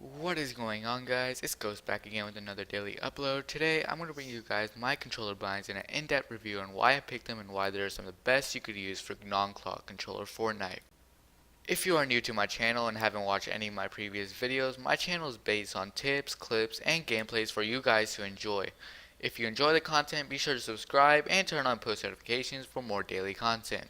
What is going on, guys? It's Ghost back again with another daily upload. Today I'm going to bring you guys my controller binds and an in-depth review on why I picked them and why they're some of the best you could use for non-clock controller Fortnite. If you are new to my channel and haven't watched any of my previous videos, my channel is based on tips, clips, and gameplays for you guys to enjoy. If you enjoy the content, be sure to subscribe and turn on post notifications for more daily content.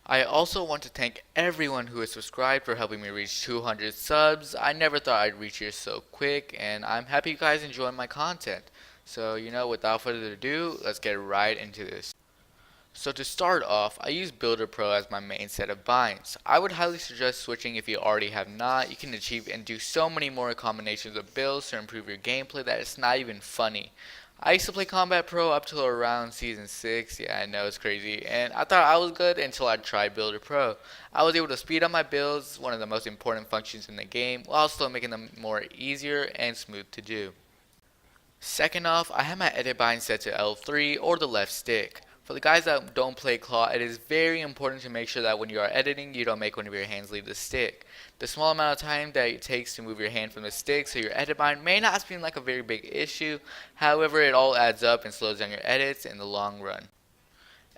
I also want to thank everyone who has subscribed for helping me reach 200 subs. I never thought I'd reach here so quick, and I'm happy you guys enjoy my content. So, without further ado, let's get right into this. So to start off, I use Builder Pro as my main set of binds. I would highly suggest switching if you already have not. You can achieve and do so many more combinations of builds to improve your gameplay that it's not even funny. I used to play Combat Pro up till around Season 6, yeah I know it's crazy, and I thought I was good until I tried Builder Pro. I was able to speed up my builds, one of the most important functions in the game, while still making them more easier and smooth to do. Second off, I have my edit bind set to L3 or the left stick. For the guys that don't play claw, it is very important to make sure that when you are editing, you don't make one of your hands leave the stick. The small amount of time that it takes to move your hand from the stick so your edit bind may not seem like a very big issue, however it all adds up and slows down your edits in the long run.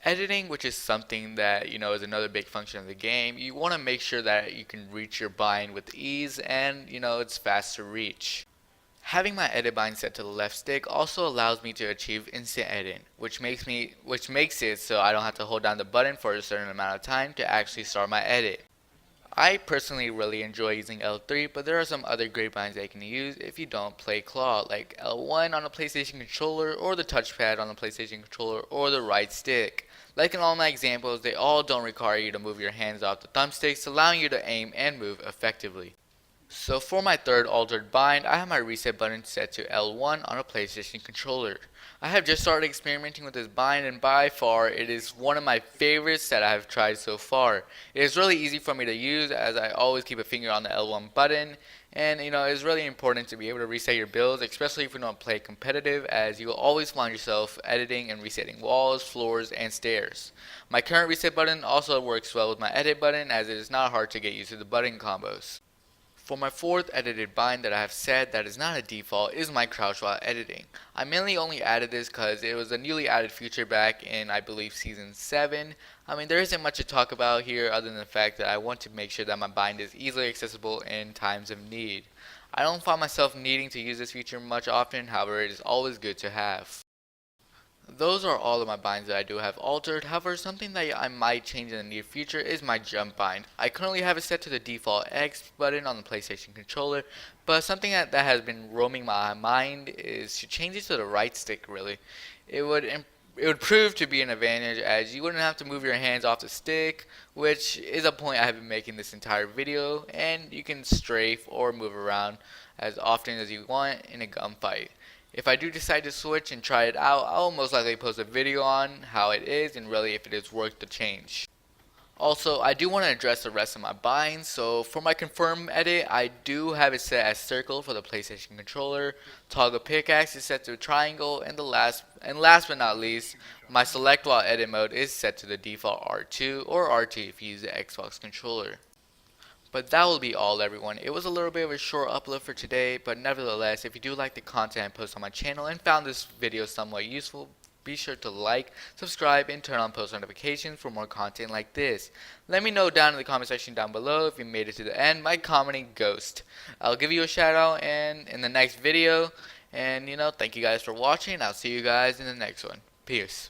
Editing, which is something that is another big function of the game, you want to make sure that you can reach your bind with ease and it's fast to reach. Having my edit bind set to the left stick also allows me to achieve instant edit, which makes it so I don't have to hold down the button for a certain amount of time to actually start my edit. I personally really enjoy using L3, but there are some other great binds that you can use if you don't play claw, like L1 on a PlayStation controller or the touchpad on a PlayStation controller or the right stick. Like in all my examples, they all don't require you to move your hands off the thumbsticks, allowing you to aim and move effectively. So for my third altered bind, I have my reset button set to L1 on a PlayStation controller. I have just started experimenting with this bind, and by far it is one of my favorites that I have tried so far. It is really easy for me to use as I always keep a finger on the L1 button, and it's really important to be able to reset your builds, especially if you don't play competitive, as you will always find yourself editing and resetting walls, floors, and stairs. My current reset button also works well with my edit button, as it is not hard to get used to the button combos. For my fourth edited bind that I have set that is not a default is my crouch while editing. I mainly only added this because it was a newly added feature back in I believe season 7. There isn't much to talk about here other than the fact that I want to make sure that my bind is easily accessible in times of need. I don't find myself needing to use this feature much often, however it is always good to have. Those are all of my binds that I do have altered. However, something that I might change in the near future is my jump bind. I currently have it set to the default X button on the PlayStation controller, but something that has been roaming my mind is to change it to the right stick really. It would prove to be an advantage as you wouldn't have to move your hands off the stick, which is a point I have been making this entire video, and you can strafe or move around as often as you want in a gunfight. If I do decide to switch and try it out, I'll most likely post a video on how it is and really if it is worth the change. Also, I do want to address the rest of my binds. So for my confirm edit, I do have it set as circle for the PlayStation controller. Toggle pickaxe is set to triangle, and last but not least, my select while edit mode is set to the default R2 or R2 if you use the Xbox controller. But that will be all, everyone. It was a little bit of a short upload for today, but nevertheless, if you do like the content I post on my channel and found this video somewhat useful, be sure to like, subscribe, and turn on post notifications for more content like this. Let me know down in the comment section down below if you made it to the end by commenting Ghost. I'll give you a shout out in the next video, and thank you guys for watching. I'll see you guys in the next one. Peace.